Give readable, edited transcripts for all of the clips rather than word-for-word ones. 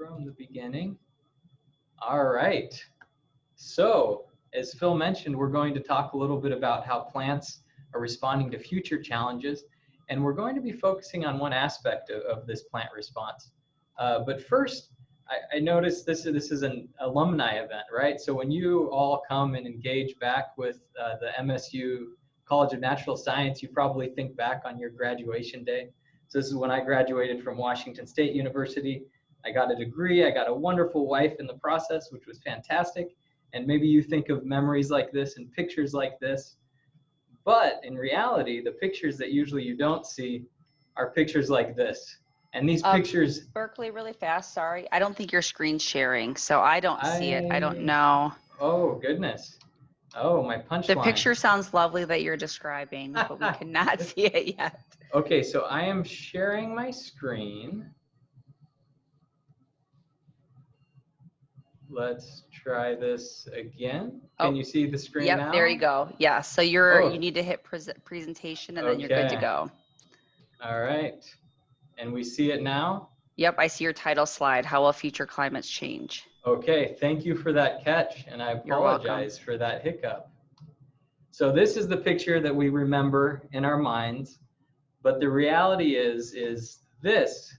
from the beginning. All right. So, as Phil mentioned, we're going to talk a little bit about how plants are responding to future challenges, and we're going to be focusing on one aspect of this plant response. But first, I noticed this is an alumni event, right? So when you all come and engage back with the MSU College of Natural Science, you probably think back on your graduation day. So this is when I graduated from Washington State University. I got a degree, I got a wonderful wife in the process, which was fantastic. And maybe you think of memories like this and pictures like this. But in reality, the pictures that usually you don't see are pictures like this. And these pictures... Berkley, really fast, sorry. I don't think your screen's sharing, so I don't see it. I don't know. Oh, goodness. Oh, my punchline. The picture sounds lovely that you're describing, but we cannot see it yet. Okay, so I am sharing my screen. Let's try this again. Can you see the screen now? Yep, there you go. Yeah, so you need to hit presentation and then you're good to go. All right. And we see it now? Yep, I see your title slide, How Will Future Climates Change? Okay, thank you for that catch, and I apologize for that hiccup. So this is the picture that we remember in our minds, but the reality is this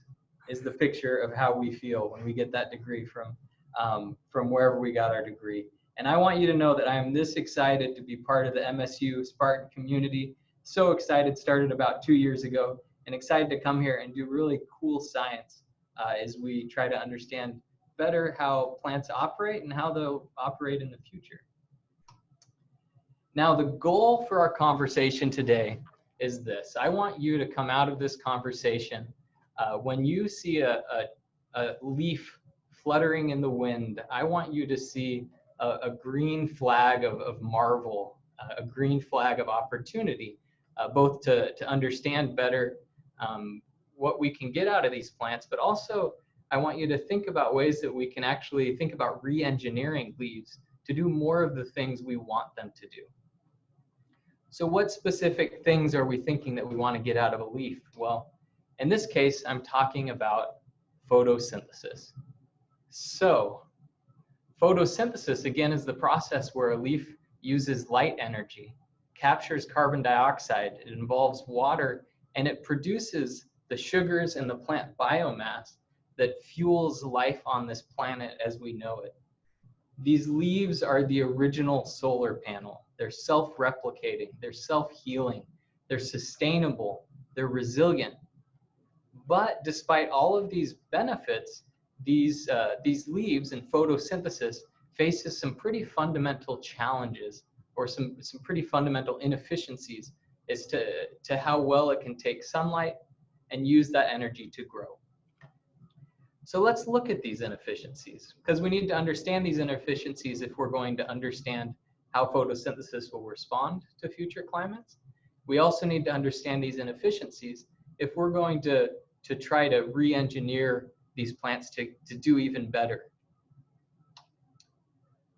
is the picture of how we feel when we get that degree from wherever we got our degree. And I want you to know that I am this excited to be part of the MSU Spartan community. So excited, started about 2 years ago, and excited to come here and do really cool science as we try to understand better how plants operate and how they'll operate in the future. Now, the goal for our conversation today is this. I want you to come out of this conversation when you see a leaf fluttering in the wind. I want you to see a green flag of marvel, a green flag of opportunity, both to understand better what we can get out of these plants, but also I want you to think about ways that we can actually think about re-engineering leaves to do more of the things we want them to do. So what specific things are we thinking that we want to get out of a leaf? Well, in this case, I'm talking about photosynthesis. So photosynthesis, again, is the process where a leaf uses light energy, captures carbon dioxide, it involves water, and it produces the sugars and the plant biomass that fuels life on this planet as we know it. These leaves are the original solar panel. They're self-replicating, they're self-healing, they're sustainable, they're resilient. But despite all of these benefits, these leaves and photosynthesis faces some pretty fundamental challenges or some pretty fundamental inefficiencies as to how well it can take sunlight and use that energy to grow. So let's look at these inefficiencies, because we need to understand these inefficiencies if we're going to understand how photosynthesis will respond to future climates. We also need to understand these inefficiencies if we're going to try to re-engineer these plants to do even better.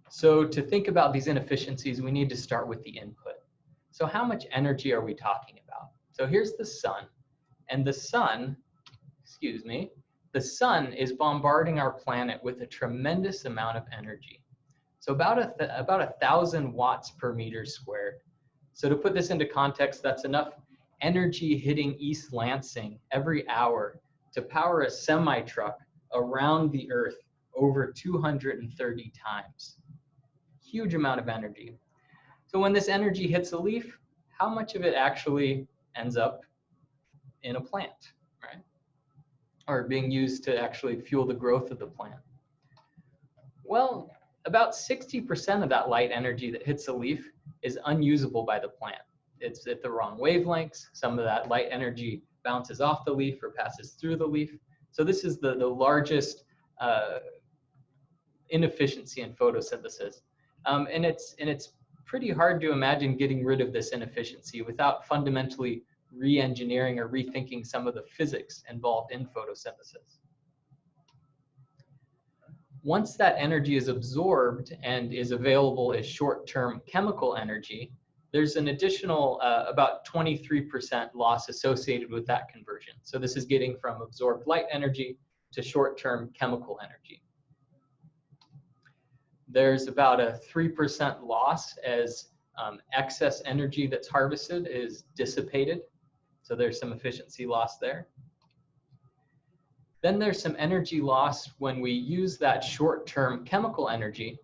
So to think about these inefficiencies, we need to start with the input. So how much energy are we talking about? So here's the sun, and the sun, the sun is bombarding our planet with a tremendous amount of energy. So about 1,000 watts per meter squared. So to put this into context, that's enough energy hitting East Lansing every hour to power a semi-truck around the Earth over 230 times. Huge amount of energy. So when this energy hits a leaf, how much of it actually ends up in a plant, right? Or being used to actually fuel the growth of the plant? Well, about 60% of that light energy that hits a leaf is unusable by the plant. It's at the wrong wavelengths. Some of that light energy bounces off the leaf or passes through the leaf. So this is the largest inefficiency in photosynthesis. And it's pretty hard to imagine getting rid of this inefficiency without fundamentally re-engineering or rethinking some of the physics involved in photosynthesis. Once that energy is absorbed and is available as short-term chemical energy, there's an additional about 23% loss associated with that conversion. So this is getting from absorbed light energy to short-term chemical energy. There's about a 3% loss as excess energy that's harvested is dissipated. So there's some efficiency loss there. Then there's some energy loss when we use that short-term chemical energy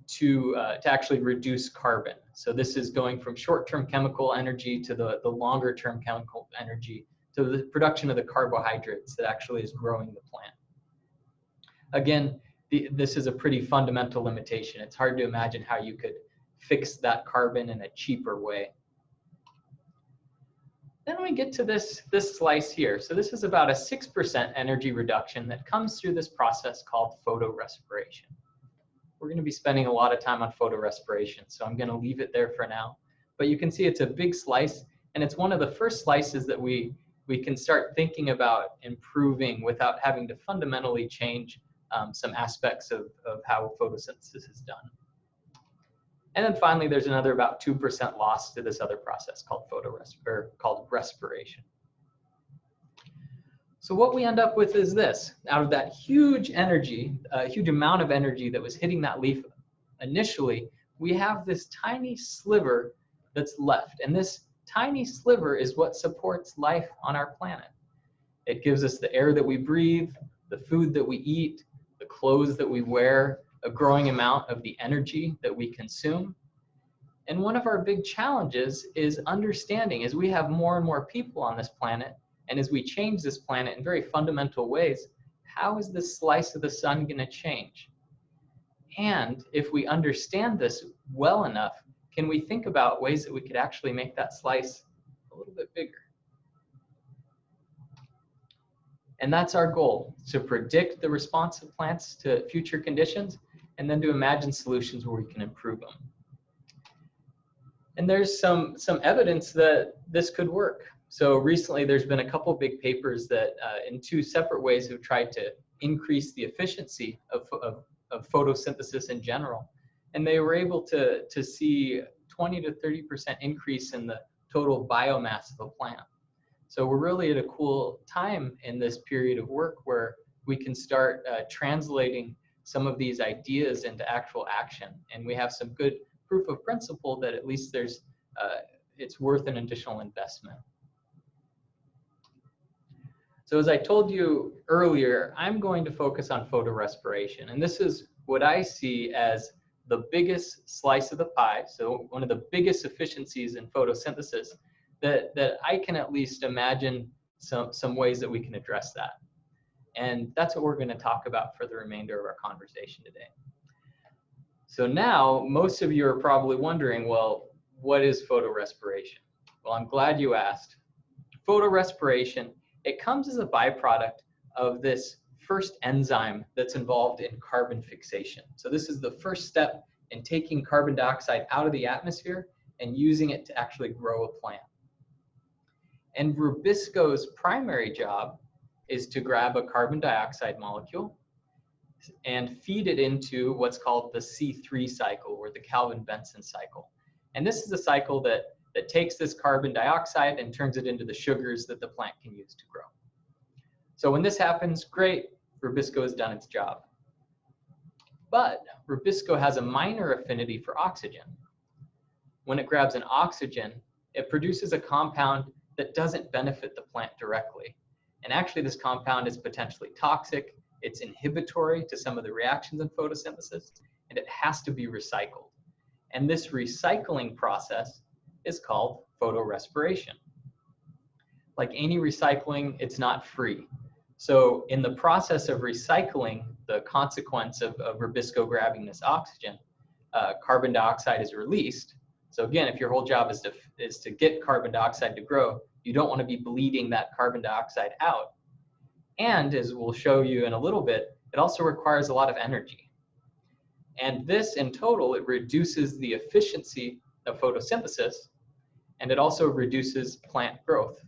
to actually reduce carbon. So this is going from short-term chemical energy to the longer-term chemical energy to the production of the carbohydrates that actually is growing the plant. Again, this is a pretty fundamental limitation. It's hard to imagine how you could fix that carbon in a cheaper way. Then we get to this slice here. So this is about a 6% energy reduction that comes through this process called photorespiration. We're going to be spending a lot of time on photorespiration, so I'm going to leave it there for now. But you can see it's a big slice, and it's one of the first slices that we can start thinking about improving without having to fundamentally change some aspects of how photosynthesis is done. And then finally, there's another about 2% loss to this other process called respiration. So what we end up with is this. Out of that huge energy, a huge amount of energy that was hitting that leaf initially, we have this tiny sliver that's left. And this tiny sliver is what supports life on our planet. It gives us the air that we breathe, the food that we eat, the clothes that we wear, a growing amount of the energy that we consume. And one of our big challenges is understanding, as we have more and more people on this planet, and as we change this planet in very fundamental ways, how is this slice of the sun going to change? And if we understand this well enough, can we think about ways that we could actually make that slice a little bit bigger? And that's our goal, to predict the response of plants to future conditions, and then to imagine solutions where we can improve them. And there's some evidence that this could work. So recently there's been a couple big papers that in two separate ways have tried to increase the efficiency of photosynthesis in general. And they were able to see 20 to 30% increase in the total biomass of a plant. So we're really at a cool time in this period of work where we can start translating some of these ideas into actual action. And we have some good proof of principle that at least it's worth an additional investment. So as I told you earlier, I'm going to focus on photorespiration. And this is what I see as the biggest slice of the pie. So one of the biggest efficiencies in photosynthesis that I can at least imagine some ways that we can address that. And that's what we're going to talk about for the remainder of our conversation today. So now most of you are probably wondering, well, what is photorespiration? Well, I'm glad you asked. Photorespiration, it comes as a byproduct of this first enzyme that's involved in carbon fixation. So this is the first step in taking carbon dioxide out of the atmosphere and using it to actually grow a plant. And rubisco's primary job is to grab a carbon dioxide molecule and feed it into what's called the C3 cycle, or the Calvin-Benson cycle. And this is a cycle that takes this carbon dioxide and turns it into the sugars that the plant can use to grow. So when this happens, great, rubisco has done its job. But rubisco has a minor affinity for oxygen. When it grabs an oxygen, it produces a compound that doesn't benefit the plant directly. And actually this compound is potentially toxic, it's inhibitory to some of the reactions in photosynthesis, and it has to be recycled. And this recycling process is called photorespiration. Like any recycling, it's not free. So in the process of recycling, the consequence of rubisco grabbing this oxygen, carbon dioxide is released. So again, if your whole job is to get carbon dioxide to grow, you don't want to be bleeding that carbon dioxide out. And as we'll show you in a little bit, it also requires a lot of energy. And this in total, it reduces the efficiency of photosynthesis, and it also reduces plant growth.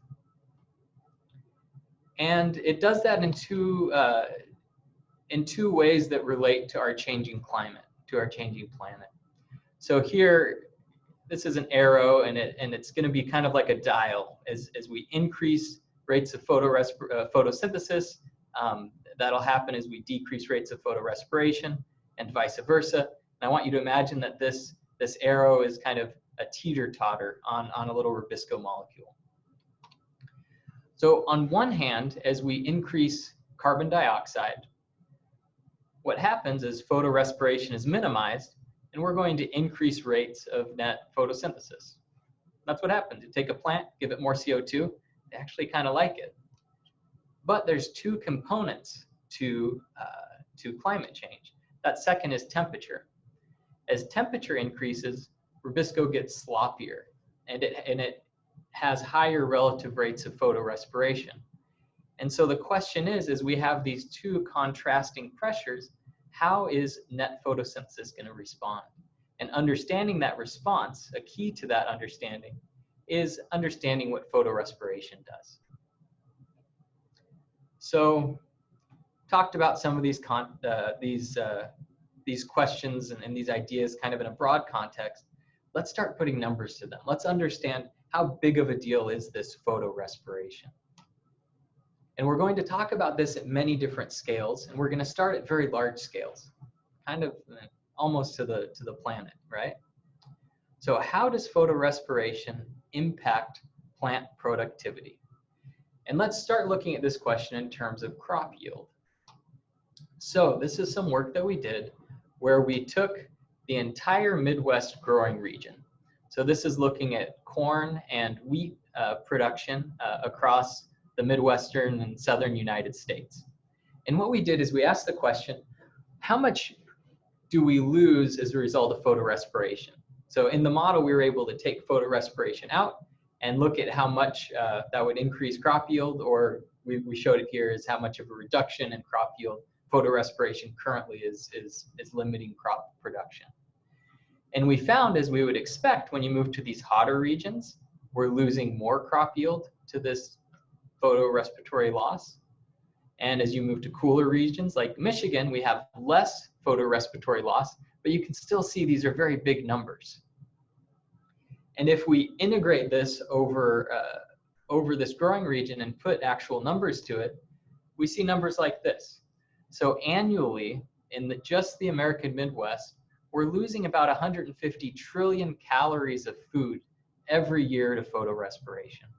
And it does that in two ways that relate to our changing climate, to our changing planet. So here, this is an arrow, and it's going to be kind of like a dial. As we increase rates of photosynthesis, That'll happen as we decrease rates of photorespiration and vice versa. And I want you to imagine that this arrow is kind of a teeter-totter on a little Rubisco molecule. So on one hand, as we increase carbon dioxide, what happens is photorespiration is minimized, and we're going to increase rates of net photosynthesis. That's what happens. You take a plant, give it more CO2, they actually kind of like it. But there's two components to climate change. That second is temperature. As temperature increases, Rubisco gets sloppier, and it has higher relative rates of photorespiration. And so the question is, as we have these two contrasting pressures, how is net photosynthesis going to respond? And understanding that response, a key to that understanding, is understanding what photorespiration does. So, talked about some of these questions and these ideas kind of in a broad context. Let's start putting numbers to them. Let's understand how big of a deal is this photorespiration. And we're going to talk about this at many different scales, and we're going to start at very large scales, kind of almost to the planet, right? So how does photorespiration impact plant productivity? And let's start looking at this question in terms of crop yield. So this is some work that we did where we took the entire Midwest growing region. So this is looking at corn and wheat production across the Midwestern and Southern United States. And what we did is we asked the question, how much do we lose as a result of photorespiration? So in the model, we were able to take photorespiration out and look at how much that would increase crop yield, or we showed it here as how much of a reduction in crop yield photorespiration currently is limiting crop production. And we found, as we would expect, when you move to these hotter regions, we're losing more crop yield to this photorespiratory loss. And as you move to cooler regions like Michigan, we have less photorespiratory loss, but you can still see these are very big numbers. And if we integrate this over this growing region and put actual numbers to it, we see numbers like this. So annually, in just the American Midwest, we're losing about 150 trillion calories of food every year to photorespiration.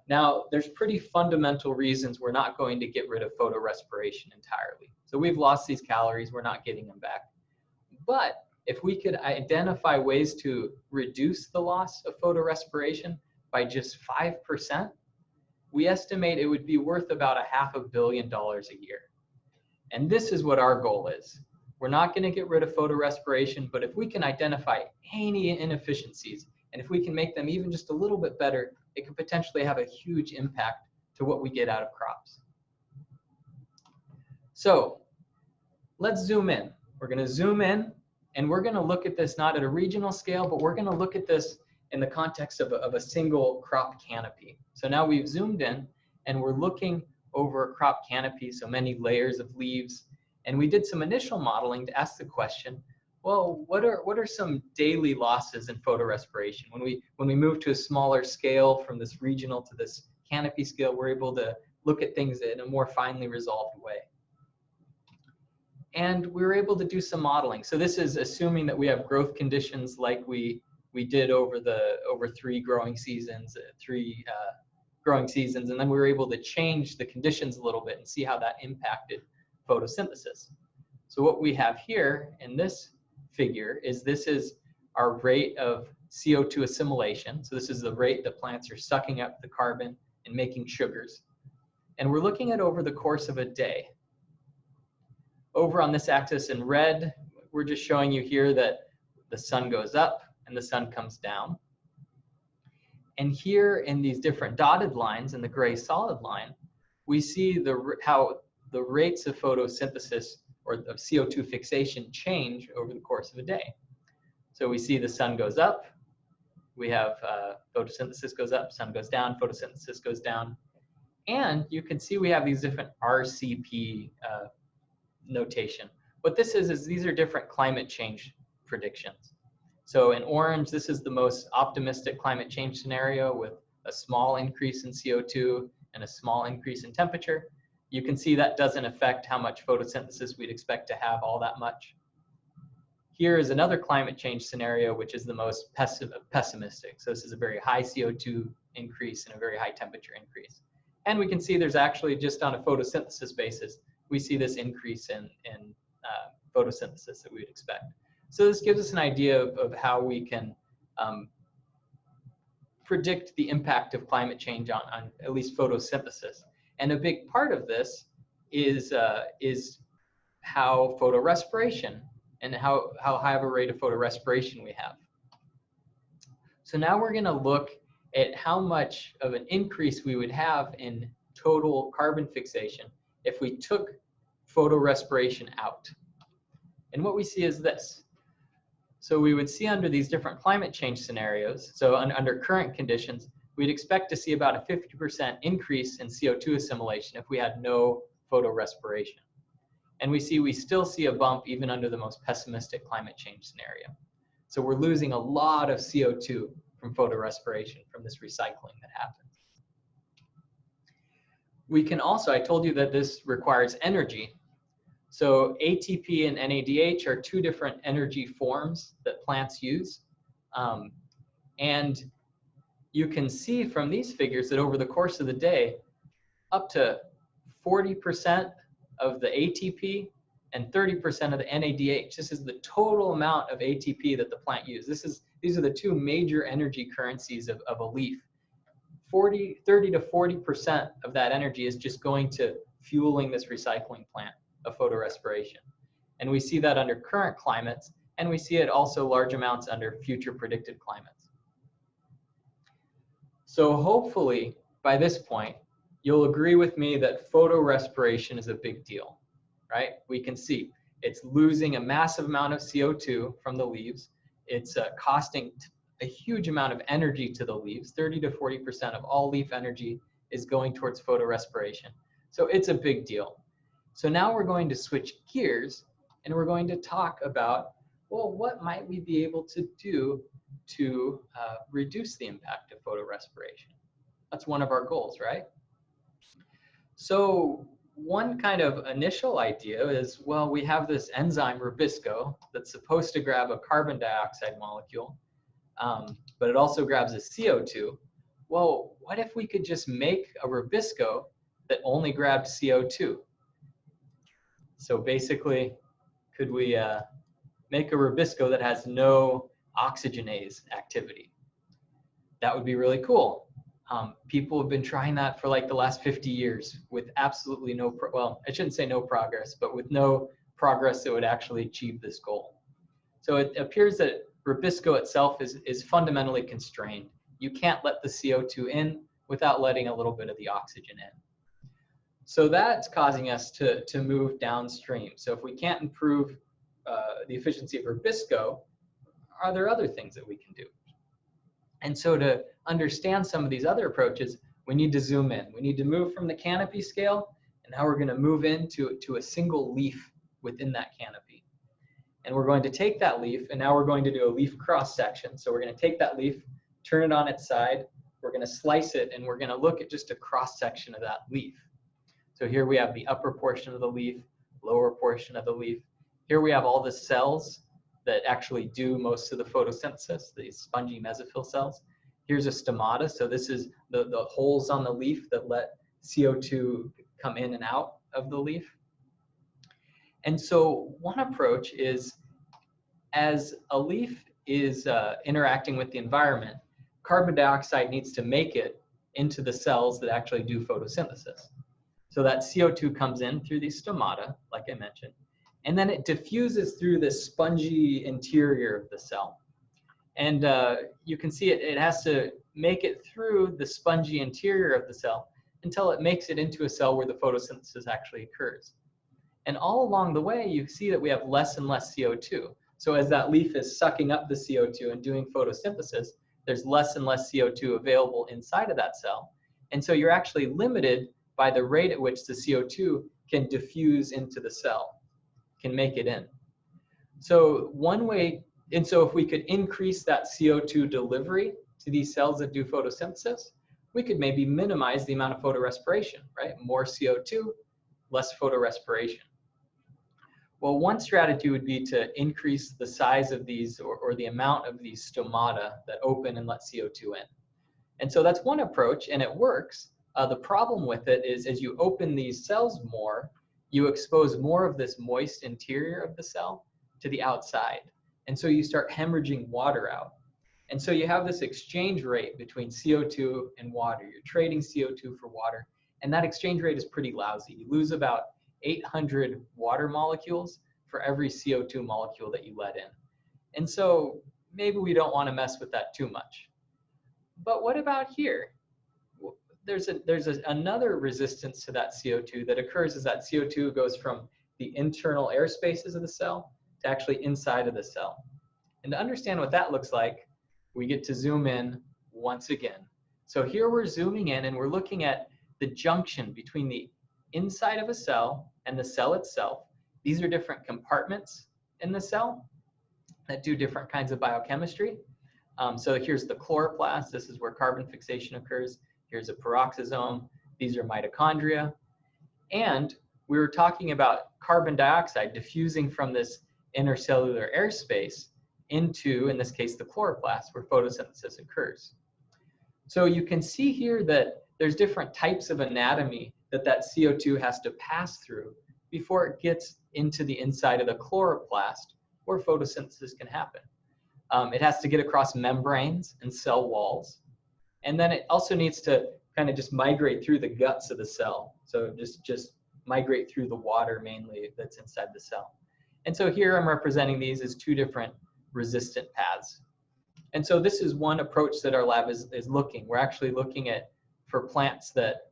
Now, there's pretty fundamental reasons we're not going to get rid of photorespiration entirely. So we've lost these calories, we're not getting them back. But if we could identify ways to reduce the loss of photorespiration by just 5%, we estimate it would be worth about $500 million a year. And this is what our goal is. We're not going to get rid of photorespiration, but if we can identify any inefficiencies, and if we can make them even just a little bit better, it could potentially have a huge impact to what we get out of crops. So let's zoom in. We're going to zoom in, and we're going to look at this not at a regional scale, but we're going to look at this in the context of a single crop canopy. So now we've zoomed in, and we're looking over a crop canopy, so many layers of leaves. And we did some initial modeling to ask the question, well, what are some daily losses in photorespiration? When we move to a smaller scale from this regional to this canopy scale, we're able to look at things in a more finely resolved way. And we were able to do some modeling. So this is assuming that we have growth conditions like we did over three growing seasons, and then we were able to change the conditions a little bit and see how that impacted photosynthesis. So what we have here in this figure is this is our rate of CO2 assimilation. So this is the rate the plants are sucking up the carbon and making sugars. And we're looking at over the course of a day. Over on this axis in red, we're just showing you here that the sun goes up and the sun comes down. And here in these different dotted lines in the gray solid line, we see how the rates of photosynthesis or of CO2 fixation change over the course of a day. So we see the sun goes up, we have photosynthesis goes up, sun goes down, photosynthesis goes down. And you can see we have these different RCP notation. What this is these are different climate change predictions. So in orange, this is the most optimistic climate change scenario with a small increase in CO2 and a small increase in temperature. You can see that doesn't affect how much photosynthesis we'd expect to have all that much. Here is another climate change scenario, which is the most pessimistic. So this is a very high CO2 increase and a very high temperature increase. And we can see there's actually, just on a photosynthesis basis, we see this increase in photosynthesis that we would expect. So this gives us an idea of how we can predict the impact of climate change on at least photosynthesis. And a big part of this is how photorespiration and how high of a rate of photorespiration we have. So now we're going to look at how much of an increase we would have in total carbon fixation if we took photorespiration out. And what we see is this. So we would see under these different climate change scenarios, so under current conditions, we'd expect to see about a 50% increase in CO2 assimilation if we had no photorespiration. And we still see a bump even under the most pessimistic climate change scenario. So we're losing a lot of CO2 from photorespiration, from this recycling that happens. We can also, I told you that this requires energy. So ATP and NADH are two different energy forms that plants use. And you can see from these figures that over the course of the day, up to 40% of the ATP and 30% of the NADH. This is the total amount of ATP that the plant uses. These are the two major energy currencies of a leaf. 30 to 40% of that energy is just going to fueling this recycling plant of photorespiration. And we see that under current climates, and we see it also large amounts under future predicted climates. So hopefully by this point, you'll agree with me that photorespiration is a big deal, right? We can see it's losing a massive amount of CO2 from the leaves. It's costing a huge amount of energy to the leaves. 30 to 40% of all leaf energy is going towards photorespiration. So it's a big deal. So now we're going to switch gears and we're going to talk about, well, what might we be able to do to reduce the impact of photorespiration? That's one of our goals, right? So one kind of initial idea is, well, we have this enzyme Rubisco that's supposed to grab a carbon dioxide molecule, but it also grabs a CO2. Well, what if we could just make a Rubisco that only grabbed CO2? So basically, could we make a Rubisco that has no oxygenase activity? That would be really cool. People have been trying that for like the last 50 years with absolutely no, well, I shouldn't say no progress, but with no progress that would actually achieve this goal. So it appears that Rubisco itself is fundamentally constrained. You can't let the CO2 in without letting a little bit of the oxygen in. So that's causing us to move downstream. So if we can't improve the efficiency of Rubisco, are there other things that we can do? And so to understand some of these other approaches, we need to zoom in. We need to move from the canopy scale, and now we're going to move into a single leaf within that canopy. And we're going to take that leaf, and now we're going to do a leaf cross section. So we're going to take that leaf, turn it on its side, we're going to slice it, and we're going to look at just a cross section of that leaf. So here we have the upper portion of the leaf, lower portion of the leaf. Here we have all the cells that actually do most of the photosynthesis, these spongy mesophyll cells. Here's a stomata, so this is the holes on the leaf that let CO2 come in and out of the leaf. And so one approach is, as a leaf is interacting with the environment, carbon dioxide needs to make it into the cells that actually do photosynthesis. So that CO2 comes in through these stomata, like I mentioned, and then it diffuses through this spongy interior of the cell. And you can see it has to make it through the spongy interior of the cell until it makes it into a cell where the photosynthesis actually occurs. And all along the way, you see that we have less and less CO2. So as that leaf is sucking up the CO2 and doing photosynthesis, there's less and less CO2 available inside of that cell. And so you're actually limited by the rate at which the CO2 can diffuse into the cell, can make it in. So one way, and so if we could increase that CO2 delivery to these cells that do photosynthesis, we could maybe minimize the amount of photorespiration, right? More CO2 less photorespiration? Well, one strategy would be to increase the size of these or the amount of these stomata that open and let CO2 in. And so that's one approach, and it works. The problem with it is as you open these cells more, you expose more of this moist interior of the cell to the outside. And so you start hemorrhaging water out. And so you have this exchange rate between CO2 and water. You're trading CO2 for water, and that exchange rate is pretty lousy. You lose about 800 water molecules for every CO2 molecule that you let in. And so maybe we don't want to mess with that too much. But what about here? There's another resistance to that CO2 that occurs as that CO2 goes from the internal air spaces of the cell to actually inside of the cell. And to understand what that looks like, we get to zoom in once again. So here we're zooming in and we're looking at the junction between the inside of a cell and the cell itself. These are different compartments in the cell that do different kinds of biochemistry. So here's the chloroplast. This is where carbon fixation occurs. Here's a peroxisome. These are mitochondria. And we were talking about carbon dioxide diffusing from this intercellular airspace into, in this case, the chloroplast, where photosynthesis occurs. So you can see here that there's different types of anatomy that CO2 has to pass through before it gets into the inside of the chloroplast where photosynthesis can happen. It has to get across membranes and cell walls. And then it also needs to kind of just migrate through the guts of the cell. So just migrate through the water mainly that's inside the cell. And so here I'm representing these as two different resistant paths. And so this is one approach that our lab is looking. We're actually looking at for plants that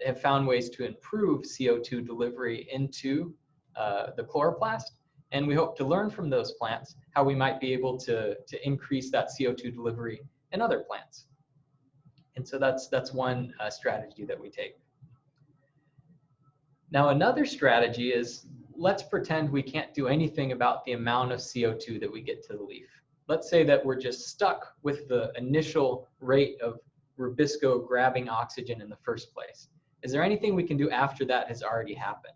have found ways to improve CO2 delivery into the chloroplast. And we hope to learn from those plants how we might be able to increase that CO2 delivery in other plants. And so that's one strategy that we take. Now another strategy is, let's pretend we can't do anything about the amount of CO2 that we get to the leaf. Let's say that we're just stuck with the initial rate of rubisco grabbing oxygen in the first place. Is there anything we can do after that has already happened?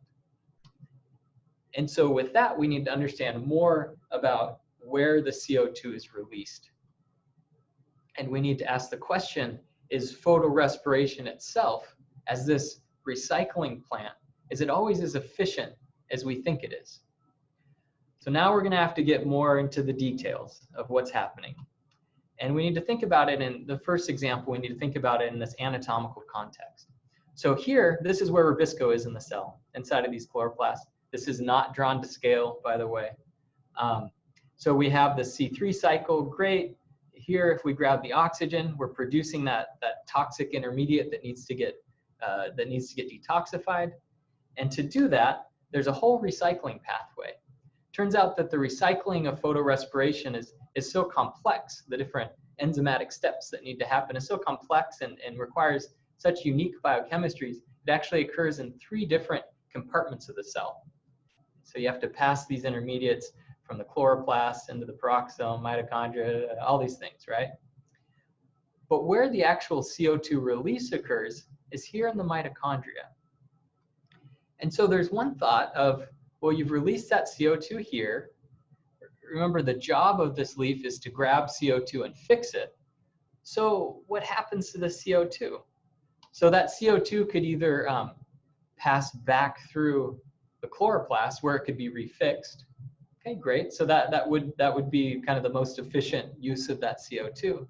And so with that, we need to understand more about where the CO2 is released. And we need to ask the question, is photorespiration itself, as this recycling plant, is it always as efficient as we think it is? So now we're going to have to get more into the details of what's happening. And we need to think about it in the first example, we need to think about it in this anatomical context. So here, this is where rubisco is in the cell, inside of these chloroplasts. This is not drawn to scale, by the way. So we have the C3 cycle, great. Here, if we grab the oxygen, we're producing that toxic intermediate that needs to get detoxified. And to do that, there's a whole recycling pathway. Turns out that the recycling of photorespiration is so complex, the different enzymatic steps that need to happen is so complex and requires such unique biochemistries, it actually occurs in 3 different compartments of the cell. So you have to pass these intermediates from the chloroplast into the peroxisome, mitochondria, all these things, right? But where the actual CO2 release occurs is here in the mitochondria. And so there's one thought of, well, you've released that CO2 here. Remember, the job of this leaf is to grab CO2 and fix it. So what happens to the CO2? So that CO2 could either pass back through the chloroplast where it could be refixed. Okay, great. So that would be kind of the most efficient use of that CO2.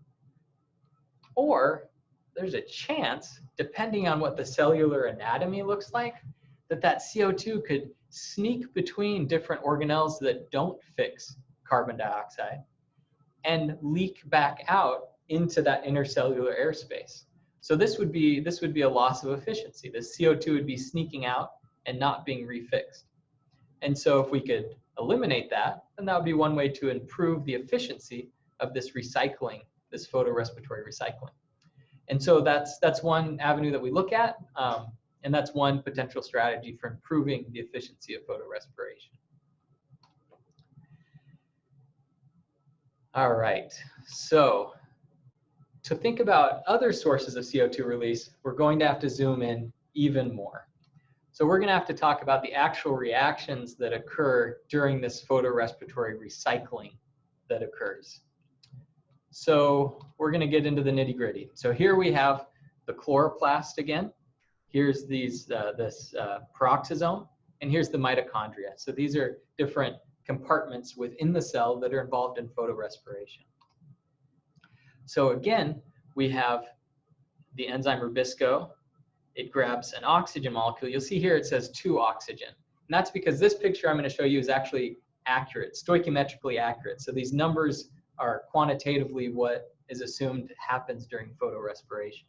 Or there's a chance, depending on what the cellular anatomy looks like, that CO2 could sneak between different organelles that don't fix carbon dioxide and leak back out into that intercellular airspace. So this would be a loss of efficiency. The CO2 would be sneaking out and not being refixed. And so if we could eliminate that, then that would be one way to improve the efficiency of this recycling, this photorespiratory recycling. And so that's one avenue that we look at, and that's one potential strategy for improving the efficiency of photorespiration. All right, so to think about other sources of CO2 release, we're going to have to zoom in even more. So we're going to have to talk about the actual reactions that occur during this photorespiratory recycling that occurs. So we're going to get into the nitty-gritty. So here we have the chloroplast again. Here's this peroxisome, and here's the mitochondria. So these are different compartments within the cell that are involved in photorespiration. So again, we have the enzyme rubisco. It grabs an oxygen molecule. You'll see here it says 2 oxygen. And that's because this picture I'm going to show you is actually accurate, stoichiometrically accurate. So these numbers are quantitatively what is assumed happens during photorespiration.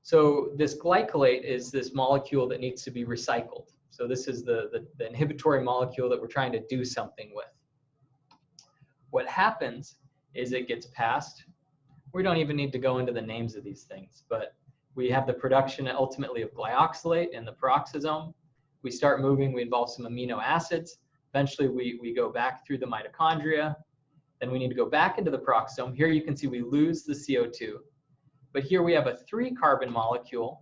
So this glycolate is this molecule that needs to be recycled. So this is the inhibitory molecule that we're trying to do something with. What happens is it gets passed. We don't even need to go into the names of these things, but we have the production ultimately of glyoxylate in the peroxisome. We start moving, we involve some amino acids. Eventually we go back through the mitochondria. Then we need to go back into the peroxisome. Here you can see we lose the CO2. But here we have a 3-carbon molecule,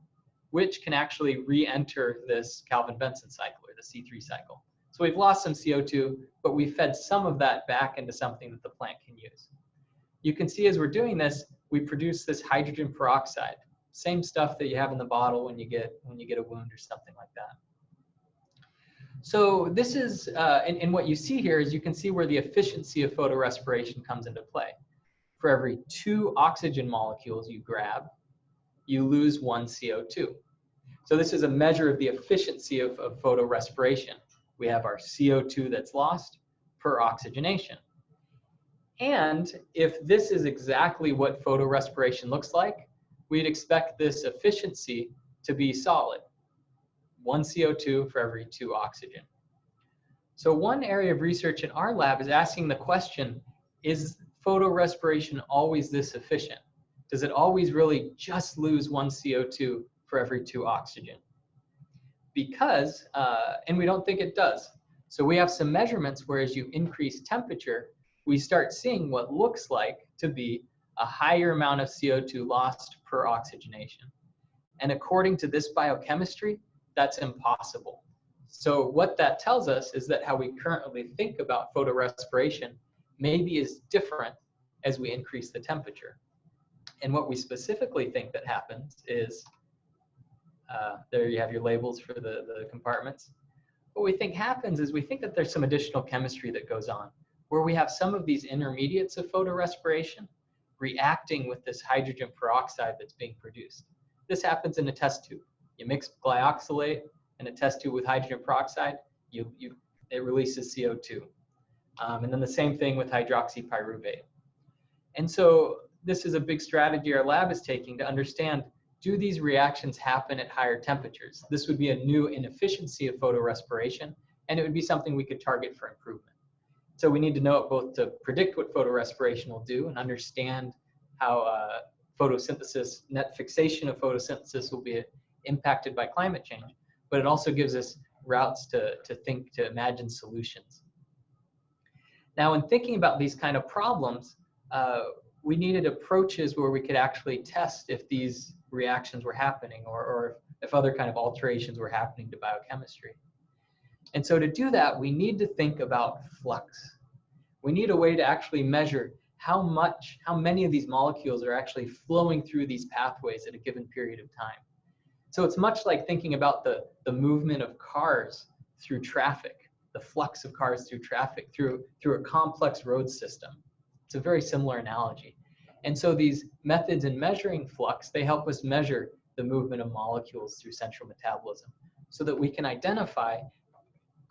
which can actually re-enter this Calvin-Benson cycle, or the C3 cycle. So we've lost some CO2, but we fed some of that back into something that the plant can use. You can see as we're doing this, we produce this hydrogen peroxide, same stuff that you have in the bottle when you get a wound or something like that. So this is, and what you see here is you can see where the efficiency of photorespiration comes into play. For every 2 oxygen molecules you grab, you lose 1 CO2. So this is a measure of the efficiency of photorespiration. We have our CO2 that's lost per oxygenation. And if this is exactly what photorespiration looks like, we'd expect this efficiency to be solid. 1 CO2 for every 2 oxygen. So one area of research in our lab is asking the question, is photorespiration always this efficient? Does it always really just lose 1 CO2 for every 2 oxygen? Because, and we don't think it does. So we have some measurements where as you increase temperature, we start seeing what looks like to be a higher amount of CO2 lost per oxygenation. And according to this biochemistry, that's impossible. So what that tells us is that how we currently think about photorespiration maybe is different as we increase the temperature. And what we specifically think that happens is, there you have your labels for the compartments. What we think happens is we think that there's some additional chemistry that goes on, where we have some of these intermediates of photorespiration reacting with this hydrogen peroxide that's being produced. This happens in a test tube. You mix glyoxylate in a test tube with hydrogen peroxide, it releases CO2. And then the same thing with hydroxypyruvate. And so this is a big strategy our lab is taking to understand, do these reactions happen at higher temperatures? This would be a new inefficiency of photorespiration, and it would be something we could target for improvement. So we need to know it both to predict what photorespiration will do and understand how photosynthesis, net fixation of photosynthesis will be impacted by climate change, but it also gives us routes to think, to imagine solutions. Now, in thinking about these kind of problems, we needed approaches where we could actually test if these reactions were happening or if other kind of alterations were happening to biochemistry. And so to do that, we need to think about flux. We need a way to actually measure how many of these molecules are actually flowing through these pathways at a given period of time. So it's much like thinking about the movement of cars through traffic, the flux of cars through traffic, through a complex road system. It's a very similar analogy. And so these methods in measuring flux, they help us measure the movement of molecules through central metabolism so that we can identify,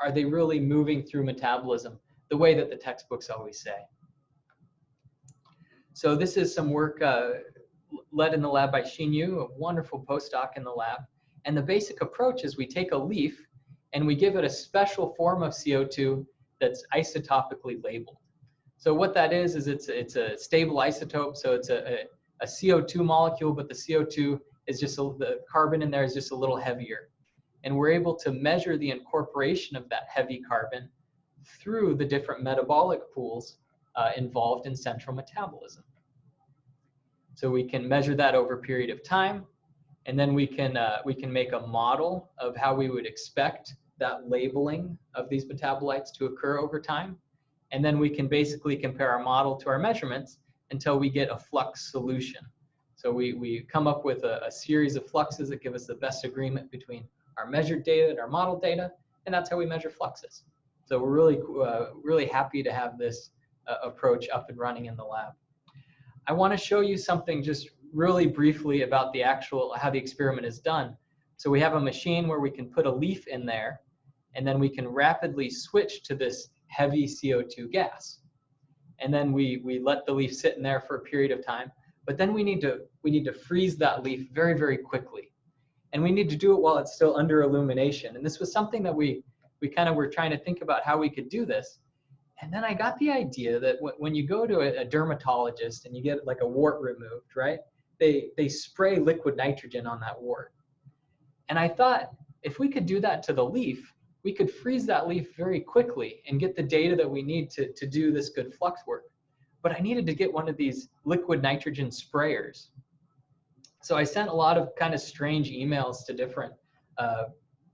are they really moving through metabolism the way that the textbooks always say? So this is some work led in the lab by Xin Yu, a wonderful postdoc in the lab. And the basic approach is we take a leaf and we give it a special form of CO2 that's isotopically labeled. So what that is it's a stable isotope. So it's a CO2 molecule, but the CO2 is just, the carbon in there is just a little heavier. And we're able to measure the incorporation of that heavy carbon through the different metabolic pools involved in central metabolism. So we can measure that over a period of time, And then we can make a model of how we would expect that labeling of these metabolites to occur over time. And then we can basically compare our model to our measurements until we get a flux solution. So we come up with a series of fluxes that give us the best agreement between our measured data and our model data, and that's how we measure fluxes. So we're really happy to have this approach up and running in the lab. I want to show you something just really briefly about the how the experiment is done. So we have a machine where we can put a leaf in there, and then we can rapidly switch to this heavy CO2 gas. And then we let the leaf sit in there for a period of time, but then we need to freeze that leaf very, very quickly. And we need to do it while it's still under illumination. And this was something that we kind of were trying to think about how we could do this. And then I got the idea that when you go to a dermatologist and you get like a wart removed, right? They spray liquid nitrogen on that wart. And I thought, if we could do that to the leaf, we could freeze that leaf very quickly and get the data that we need to do this good flux work. But I needed to get one of these liquid nitrogen sprayers. So I sent a lot of kind of strange emails to different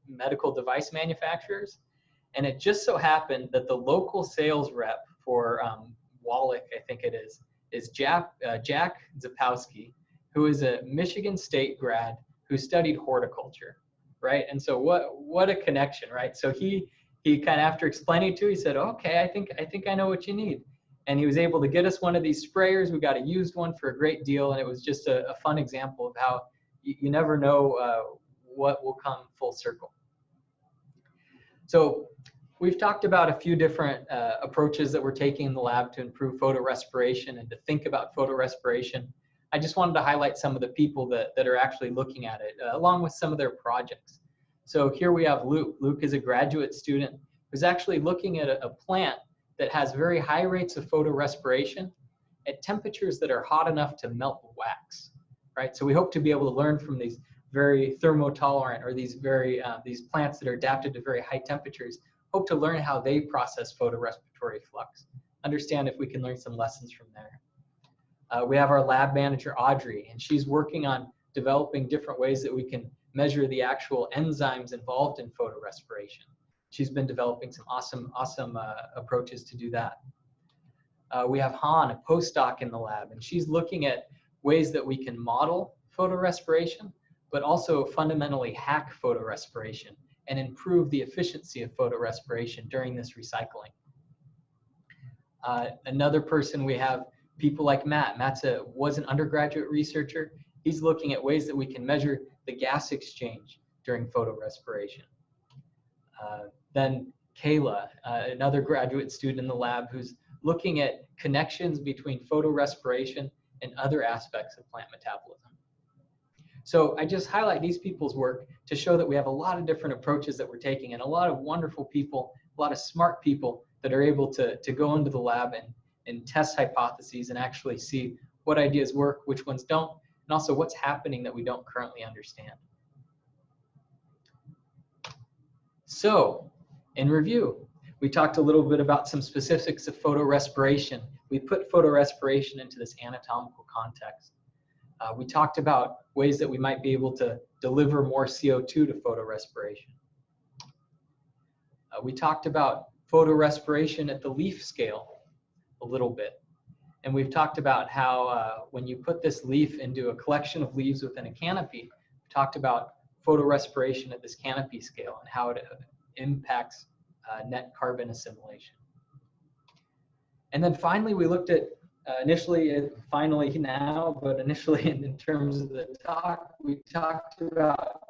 medical device manufacturers. And it just so happened that the local sales rep for Wallach, I think it is Jack Zapowski, who is a Michigan State grad who studied horticulture, right? And so what a connection, right? So he kind of, after explaining to, he said, okay, I think I know what you need. And he was able to get us one of these sprayers. We got a used one for a great deal, and it was just a fun example of how you never know what will come full circle. So we've talked about a few different approaches that we're taking in the lab to improve photorespiration and to think about photorespiration. I just wanted to highlight some of the people that are actually looking at it, along with some of their projects. So here we have Luke. Luke is a graduate student who's actually looking at a plant that has very high rates of photorespiration at temperatures that are hot enough to melt wax, right? So we hope to be able to learn from these very thermotolerant, or these plants that are adapted to very high temperatures, hope to learn how they process photorespiratory flux, understand if we can learn some lessons from there. We have our lab manager, Audrey, and she's working on developing different ways that we can measure the actual enzymes involved in photorespiration. She's been developing some awesome approaches to do that. We have Han, a postdoc in the lab, and she's looking at ways that we can model photorespiration, but also fundamentally hack photorespiration and improve the efficiency of photorespiration during this recycling. Another person we have, people like Matt. Matt was an undergraduate researcher. He's looking at ways that we can measure the gas exchange during photorespiration. Then Kayla, another graduate student in the lab, who's looking at connections between photorespiration and other aspects of plant metabolism. So I just highlight these people's work to show that we have a lot of different approaches that we're taking, and a lot of wonderful people, a lot of smart people that are able to go into the lab and test hypotheses and actually see what ideas work, which ones don't, and also what's happening that we don't currently understand. So, in review, we talked a little bit about some specifics of photorespiration. We put photorespiration into this anatomical context. We talked about ways that we might be able to deliver more CO2 to photorespiration. We talked about photorespiration at the leaf scale a little bit. And we've talked about how when you put this leaf into a collection of leaves within a canopy, we talked about photorespiration at this canopy scale and how it impacts net carbon assimilation. And then finally, we looked at initially in terms of the talk, we talked about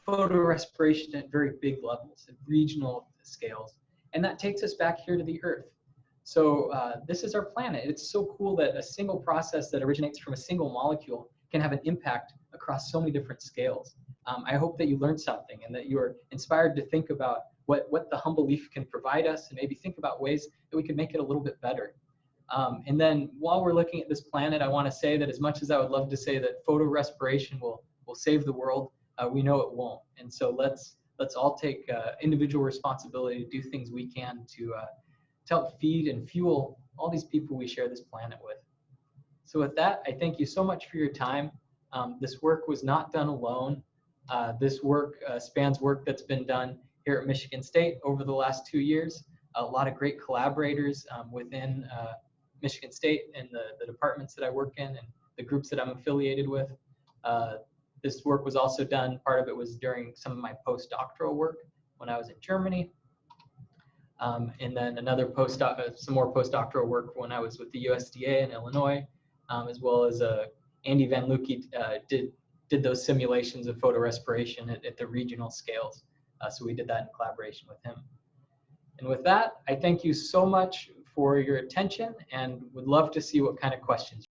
photorespiration at very big levels, at regional scales. And that takes us back here to the Earth. So this is our planet. It's so cool that a single process that originates from a single molecule can have an impact across so many different scales. I hope that you learned something and that you're inspired to think about what the humble leaf can provide us, and maybe think about ways that we could make it a little bit better. And then while we're looking at this planet, I want to say that as much as I would love to say that photorespiration will save the world, we know it won't. And so let's all take individual responsibility to do things we can to help feed and fuel all these people we share this planet with. So with that, I thank you so much for your time. This work was not done alone. This work spans work that's been done here at Michigan State over the last 2 years. A lot of great collaborators within Michigan State and the departments that I work in and the groups that I'm affiliated with. This work was also done, part of it was during some of my postdoctoral work when I was in Germany. And then some more postdoctoral work when I was with the USDA in Illinois, as well as Andy Van Lukey did those simulations of photorespiration at the regional scales. So we did that in collaboration with him. And with that, I thank you so much for your attention and would love to see what kind of questions